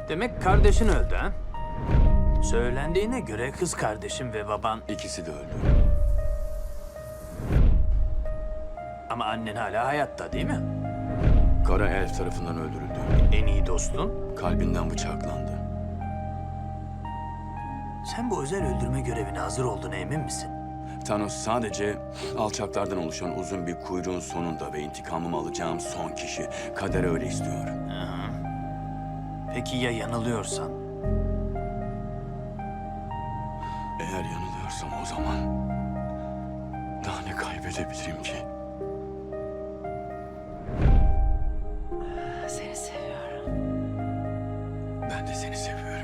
Demek kardeşin öldü ha? Söylendiğine göre kız kardeşin ve baban... İkisi de öldü. Ama annen hala hayatta değil mi? Kara elf tarafından öldürüldü. En iyi dostun. Kalbinden bıçaklandı. Sen bu özel öldürme görevine hazır olduğuna emin misin? Thanos sadece alçaklardan oluşan uzun bir kuyruğun sonunda ve intikamımı alacağım son kişi. Kader öyle istiyor. Peki ya yanılıyorsan? Eğer yanılıyorsam o zaman daha ne kaybedebilirim ki? Seni seviyorum. Ben de seni seviyorum.